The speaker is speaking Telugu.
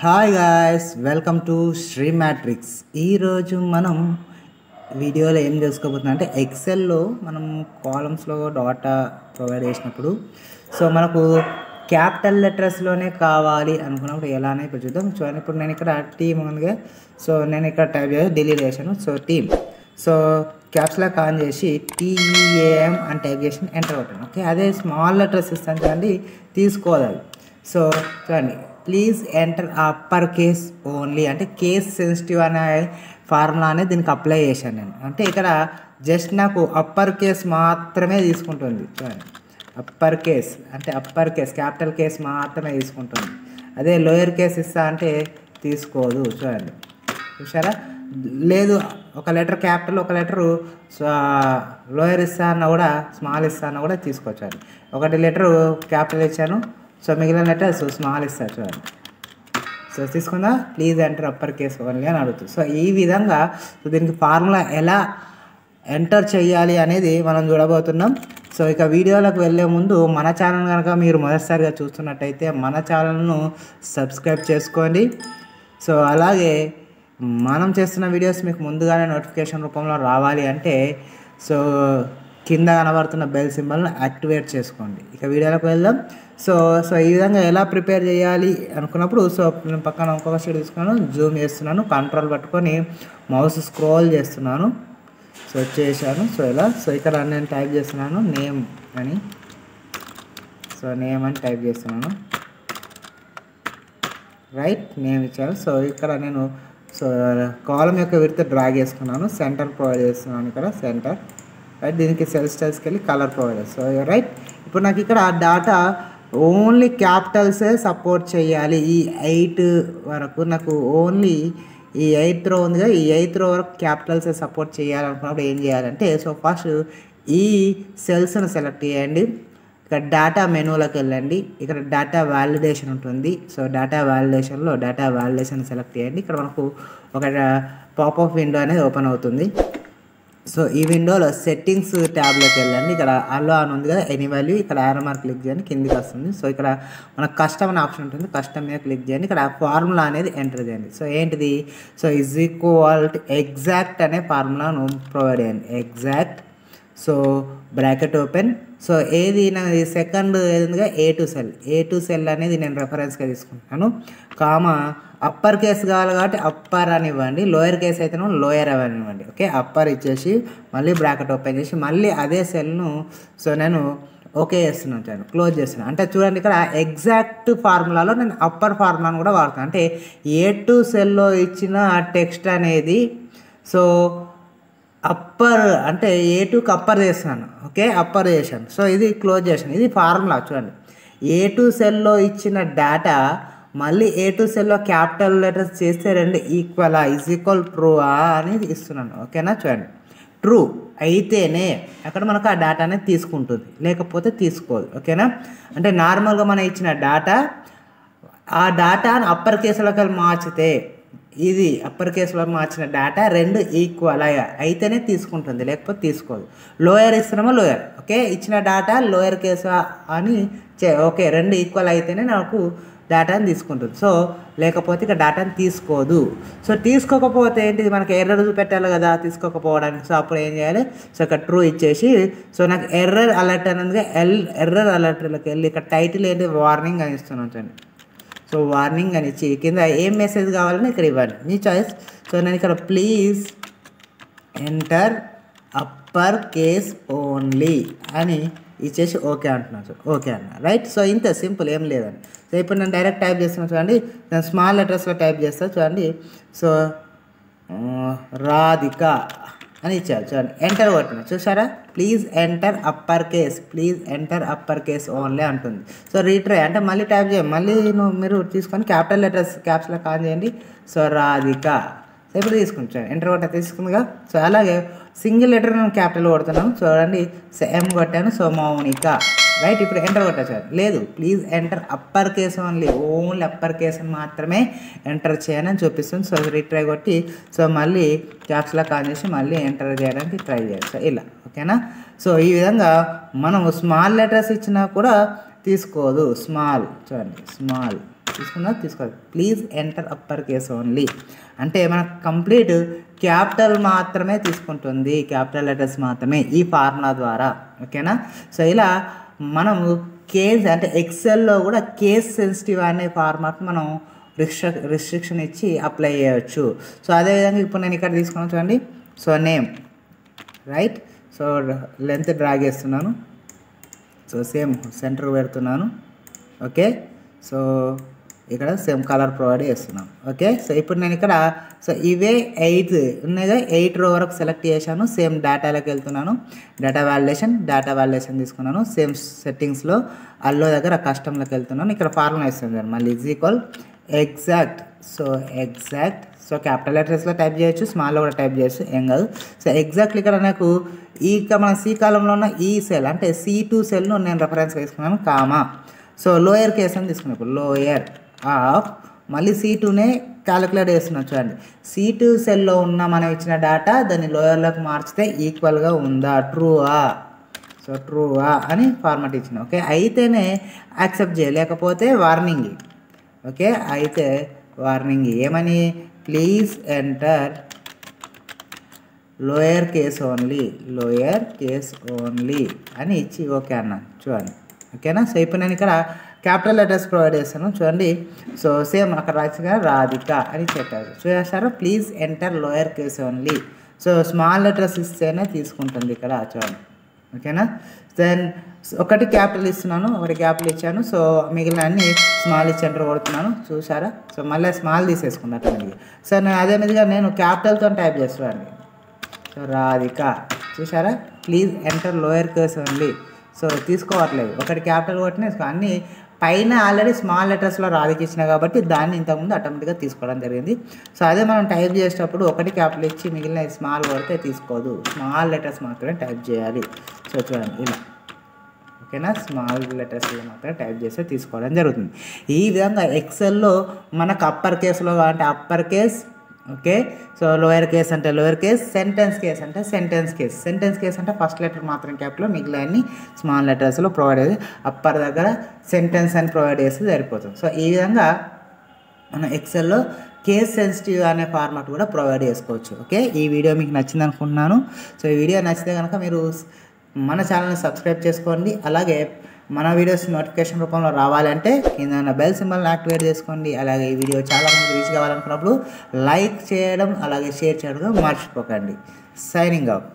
Hi guys, welcome to Sri Matrix. ఈరోజు మనం వీడియోలో ఏం తెలుసుకోబోతున్నాం అంటే ఎక్సెల్లో మనం కాలమ్స్లో డాటా ప్రొవైడ్ చేసినప్పుడు మనకు క్యాపిటల్ లెటర్స్లోనే కావాలి అనుకున్నప్పుడు ఎలానే ఇప్పుడు చూద్దాం. చూడండి, ఇప్పుడు నేను ఇక్కడ టీమ్ అనగా నేను ఇక్కడ టైప్ చేసి డిలీట్ చేశాను. టీమ్ క్యాప్స్ లాక్ ఆన్ చేసి TEAM అని టైప్ చేసి ఎంటర్ కొట్టాను. ఓకే, అదే స్మాల్ లెటర్స్ ఇస్తాను చూడండి, తీసుకోవాలి. చూడండి, please enter upper case only అంటే కేస్ సెన్సిటివ్ అనే ఫార్ములా అనేది దీనికి అప్లై చేశాను నేను. అంటే ఇక్కడ జస్ట్ నాకు అప్పర్ కేస్ మాత్రమే తీసుకుంటుంది. చూడండి, అప్పర్ కేస్ అంటే అప్పర్ కేస్ క్యాపిటల్ కేస్ మాత్రమే తీసుకుంటుంది. అదే లోయర్ కేస్ ఇస్తా అంటే తీసుకోదు. చూడండి, చూసారా? లేదు, ఒక లెటర్ క్యాపిటల్ ఒక లెటరు లోయర్ ఇస్తా అన్నా కూడా స్మాల్ ఇస్తా అన్నా కూడా తీసుకోవచ్చు. ఒకటి లెటరు క్యాపిటల్ ఇచ్చాను, మిగిలిన లెటర్స్ స్మాల్ ఇస్తారు. చూడండి, తీసుకుందా please enter upper case only అని అడుగుతుంది. ఈ విధంగా దీనికి ఫార్ములా ఎలా ఎంటర్ చేయాలి అనేది మనం చూడబోతున్నాం. ఇక వీడియోలకు వెళ్ళే ముందు మన ఛానల్ కనుక మీరు మొదటిసారిగా చూస్తున్నట్టయితే మన ఛానల్ను సబ్స్క్రైబ్ చేసుకోండి. అలాగే మనం చేస్తున్న వీడియోస్ మీకు ముందుగానే నోటిఫికేషన్ రూపంలో రావాలి అంటే కింద కనబడుతున్న బెల్ సింబల్ను యాక్టివేట్ చేసుకోండి. ఇక వీడియోలోకి వెళ్దాం. ఈ విధంగా ఎలా ప్రిపేర్ చేయాలి అనుకున్నప్పుడు నేను పక్కన ఇంకొక షీట్ తీసుకున్నాను, జూమ్ చేస్తున్నాను, కంట్రోల్ పట్టుకొని మౌస్ స్క్రోల్ చేస్తున్నాను. చేశాను. ఇలా ఇక్కడ నేను టైప్ చేస్తున్నాను నేమ్ అని. నేమ్ అని టైప్ చేస్తున్నాను. రైట్, నేమ్ ఇచ్చాను. ఇక్కడ నేను కాలం యొక్క విడత డ్రాగ్ చేసుకున్నాను, సెంటర్ ప్రొవైడ్ చేస్తున్నాను. ఇక్కడ సెంటర్ రైట్, దీనికి సెల్ స్టైల్స్కి వెళ్ళి కలర్ ప్రొవైడ్ చేస్తాను. రైట్, ఇప్పుడు నాకు ఇక్కడ డాటా ఓన్లీ క్యాపిటల్సే సపోర్ట్ చేయాలి. ఈ 8 వరకు నాకు ఓన్లీ ఈ 8th రో ఉందిగా, ఈ 8th రో వరకు క్యాపిటల్సే సపోర్ట్ చేయాలనుకున్నప్పుడు ఏం చేయాలంటే ఫస్ట్ ఈ సెల్స్ను సెలెక్ట్ చేయండి. ఇక్కడ డేటా మెనూలోకి వెళ్ళండి. ఇక్కడ డేటా వ్యాలిడేషన్ ఉంటుంది. డేటా వ్యాలిడేషన్లో డేటా వ్యాలిడేషన్ సెలెక్ట్ చేయండి. ఇక్కడ మనకు ఒక పాపప్ విండో అనేది ఓపెన్ అవుతుంది. ఈ విండోలో సెట్టింగ్స్ ట్యాబ్లోకి వెళ్ళండి. ఇక్కడ అలో అని ఉంది కదా, ఎనీ వాల్యూ, ఇక్కడ యారో మార్క్ క్లిక్ చేయండి, కిందికి వస్తుంది. ఇక్కడ మనకు కస్టమ్ అనే ఆప్షన్ ఉంటుంది, కస్టమ్ మీద క్లిక్ చేయండి. ఇక్కడ ఫార్ములా అనేది ఎంటర్ చేయండి. ఏంటిది? ఈజ్ ఈక్వల్ టు ఎగ్జాక్ట్ అనే ఫార్ములాను ప్రొవైడ్ చేయండి. Exact bracket open. ఏది నాది సెకండ్ ఏది ఉందిగా ఏ టు సెల్ అనేది నేను రెఫరెన్స్గా తీసుకుంటాను. కామా అప్పర్ కేస్ కావాలి కాబట్టి అప్పర్ అని ఇవ్వండి, లోయర్ కేస్ అయితేనో లోయర్ అని ఇవ్వండి. ఓకే, అప్పర్ ఇచ్చేసి మళ్ళీ బ్రాకెట్ ఓపెన్ చేసి మళ్ళీ అదే సెల్ను నేను ఓకే చేస్తున్నాను, క్లోజ్ చేస్తున్నాను. అంటే చూడండి, ఇక్కడ ఎగ్జాక్ట్ ఫార్ములాలో నేను అప్పర్ ఫార్ములాను కూడా వాడుతాను. అంటే A2 సెల్లో ఇచ్చిన టెక్స్ట్ అనేది అప్పర్ అంటే A2కి అప్పర్ చేస్తున్నాను. ఓకే, అప్పర్ చేశాను. ఇది క్లోజ్ చేశాను. ఇది ఫార్ములా. చూడండి, A2 సెల్లో ఇచ్చిన డేటా మళ్ళీ A2 సెల్లో క్యాపిటల్ లెటర్స్ చేస్తే రెండు ఈక్వలా, ఈజ్ ఈక్వల్ ట్రూ అనేది ఇస్తున్నాను. ఓకేనా? చూడండి, ట్రూ అయితేనే అక్కడ మనకు ఆ డేటా అనేది తీసుకుంటుంది, లేకపోతే తీసుకోదు. ఓకేనా? అంటే నార్మల్గా మనం ఇచ్చిన డేటా ఆ డేటాను అప్పర్ కేసులోకి వెళ్ళి మార్చితే ఇది అప్పర్ కేసులో మార్చిన డేటా రెండు ఈక్వల్ అయితేనే తీసుకుంటుంది, లేకపోతే తీసుకోదు. లోయర్ ఇస్తున్నామో లోయర్, ఓకే, ఇచ్చిన డేటా లోయర్ కేసు అని ఓకే, రెండు ఈక్వల్ అయితేనే నాకు డేటాని తీసుకుంటుంది. లేకపోతే ఇక డేటాని తీసుకోదు. తీసుకోకపోతే ఏంటిది, మనకి ఎర్రర్ చూపెట్టాలి కదా తీసుకోకపోవడానికి. అప్పుడు ఏం చేయాలి? ఇక్కడ ట్రూ ఇచ్చేసి నాకు ఎర్రర్ అలర్ట్ అనేది ఎర్రర్ అలర్ట్లోకి వెళ్ళి ఇక్కడ టైటిల్ ఏంటి, వార్నింగ్ అని ఇస్తున్నాను. చూడండి, వార్నింగ్ అని ఇచ్చి కింద ఏం మెసేజ్ కావాలని ఇక్కడ ఇవ్వండి, మీ చాయిస్. నేను ఇక్కడ please enter upper case only అని ఇచ్చేసి ఓకే అంటున్నాను. ఓకే అన్న, రైట్. ఇంత సింపుల్, ఏం లేదండి. ఇప్పుడు నేను డైరెక్ట్ టైప్ చేస్తున్నాను. చూడండి, నేను స్మాల్ లెటర్స్లో టైప్ చేస్తాను. చూడండి, రాధిక అని ఇచ్చారు. చూడండి, ఎంటర్ కొట్టిన, చూసారా? Please enter upper case, please enter upper case only అంటుంది. రీట్రై అంటే మళ్ళీ టైప్ చేయండి, మళ్ళీ మీరు తీసుకొని capital letters caps lock on చేయండి. రాధిక ఇప్పుడు తీసుకుంటాను, ఎంటర్ కొట్ట తీసుకుందిగా. అలాగే సింగిల్ లెటర్ నేను క్యాపిటల్ కొడుతున్నాను. చూడండి, M కొట్టాను. మౌనిక, రైట్. ఇప్పుడు ఎంటర్ కొట్టచ్చు. లేదు, please enter upper case only upper case అని మాత్రమే ఎంటర్ చేయని చూపిస్తుంది. రీట్రై కొట్టి మళ్ళీ క్యాప్స్ లాక్ ఆన్ చేసి మళ్ళీ ఎంటర్ చేయడానికి ట్రై చేయాలి. ఇలా, ఓకేనా? ఈ విధంగా మనం స్మాల్ లెటర్స్ ఇచ్చినా కూడా తీసుకోదు. స్మాల్, చూడండి, స్మాల్ తీసుకోవాలి. Please enter upper case only అంటే మనకు కంప్లీట్ క్యాపిటల్ మాత్రమే తీసుకుంటుంది, క్యాపిటల్ లెటర్స్ మాత్రమే ఈ ఫార్ములా ద్వారా. ఓకేనా? సో ఇలా మనము కేస్ అంటే ఎక్సెల్లో కూడా కేస్ సెన్సిటివ్ అనే ఫార్మాట్ మనం రిస్ట్రిక్షన్ ఇచ్చి అప్లై చేయవచ్చు. సో అదేవిధంగా ఇప్పుడు నేను ఇక్కడ తీసుకున్నాను చూడండి. So name right. So length drag చేస్తున్నాను. సో సేమ్ సెంటర్ పెడుతున్నాను. ఓకే. సో ఇక్కడ సేమ్ కలర్ ప్రొవైడ్ చేస్తున్నాను. ఓకే. సో ఇప్పుడు నేను ఇక్కడ సో ఇవే 8 ఉన్నాయిగా, 8 రో వరకు సెలెక్ట్ చేశాను. సేమ్ డేటాలోకి వెళ్తున్నాను. డేటా వ్యాలిడేషన్ తీసుకున్నాను. సేమ్ సెట్టింగ్స్లో అల్లో దగ్గర కస్టమ్లోకి వెళ్తున్నాను. ఇక్కడ ఫార్ములా ఇస్తుంది మళ్ళీ ఎగ్జాక్ట్. సో క్యాపిటల్ లెటర్స్లో టైప్ చేయొచ్చు, స్మాల్లో కూడా టైప్ చేయొచ్చు, ఏం కాదు. సో ఎగ్జాక్ట్లీ ఇక్కడ నాకు మన సి కాలంలో ఉన్న ఈ సెల్ అంటే C2 సెల్ను నేను రెఫరెన్స్ వేసుకున్నాను, కామా. సో లోయర్ కేస్ అని తీసుకున్నాను. ఇప్పుడు లోయర్ ఆఫ్ మళ్ళీ C2నే క్యాలిక్యులేట్ చేస్తున్నాను చూడండి. C2 సెల్లో ఉన్న మనం ఇచ్చిన డేటా దాన్ని లోయర్లోకి మార్చితే ఈక్వల్గా ఉందా, ట్రూవా. సో ట్రూవా అని ఫార్మాట్ ఇచ్చిన. ఓకే. అయితేనే యాక్సెప్ట్ చేయాలి, లేకపోతే వార్నింగ్. ఓకే. అయితే వార్నింగ్ ఏమని, please enter lower case only అని ఇచ్చి ఓకే అన్న చూడండి. ఓకేనా? సో ఇప్పుడు నేను ఇక్కడ క్యాపిటల్ లెటర్స్ ప్రొవైడ్ చేస్తాను చూడండి. సో సేమ్ అక్కడ రాసిగా రాధిక అని చెప్పారు చూసారు. Please enter lower case only. So small letters ఇస్తేనే తీసుకుంటుంది ఇక్కడ చూడండి. ఓకేనా? దెన్ ఒకటి క్యాపిటల్ ఇస్తున్నాను, ఒకటి క్యాపిటల్ ఇచ్చాను. సో మిగిలిన అన్ని స్మాల్ ఇచ్చి ఎంటర్ కొడుతున్నాను చూసారా. సో మళ్ళీ స్మాల్ తీసేసుకుంది అటెండ్గా. సో నేను అదే విధంగా నేను క్యాపిటల్తో టైప్ చేస్తున్నాను. సో రాధిక చూసారా. Please enter lower case only. So తీసుకోవట్లేదు, ఒకటి క్యాపిటల్ కొట్టిన అన్ని పైన ఆల్రెడీ స్మాల్ లెటర్స్లో రాధిక ఇచ్చిన కాబట్టి దాన్ని ఇంతకుముందు ఆటోమేటిక్గా తీసుకోవడం జరిగింది. సో అదే మనం టైప్ చేసేటప్పుడు ఒకటి క్యాపిటల్ ఇచ్చి మిగిలిన స్మాల్ కొడితే తీసుకోదు, స్మాల్ లెటర్స్ మాత్రమే టైప్ చేయాలి. సో చూడండి ఇలా. ఓకేనా? స్మాల్ లెటర్స్లో మాత్రమే టైప్ చేస్తే తీసుకోవడం జరుగుతుంది. ఈ విధంగా ఎక్సెల్లో మనకు అప్పర్ కేసులో అంటే upper case, okay. So lower case అంటే లోయర్ కేస్, సెంటెన్స్ కేస్ అంటే సెంటెన్స్ కేస్ అంటే ఫస్ట్ లెటర్ మాత్రం క్యాపిటల్, మిగిలిన స్మాల్ లెటర్స్లో ప్రొవైడ్ చేసి అప్పర్ దగ్గర సెంటెన్స్ అని ప్రొవైడ్ చేస్తే సరిపోతుంది. సో ఈ విధంగా మనం ఎక్సెల్లో కేస్ సెన్సిటివ్ అనే ఫార్మాట్ కూడా ప్రొవైడ్ చేసుకోవచ్చు. ఓకే. ఈ వీడియో మీకు నచ్చింది అనుకుంటున్నాను. సో ఈ వీడియో నచ్చితే కనుక మీరు మన ఛానల్ని సబ్స్క్రైబ్ చేసుకోండి. అలాగే మన వీడియోస్ నోటిఫికేషన్ రూపంలో రావాలంటే కింద బెల్ సింబల్ని యాక్టివేట్ చేసుకోండి. అలాగే ఈ వీడియో చాలా మంది రీచ్ కావాలనుకున్నప్పుడు లైక్ చేయడం అలాగే షేర్ చేయడం మర్చిపోకండి. Signing off.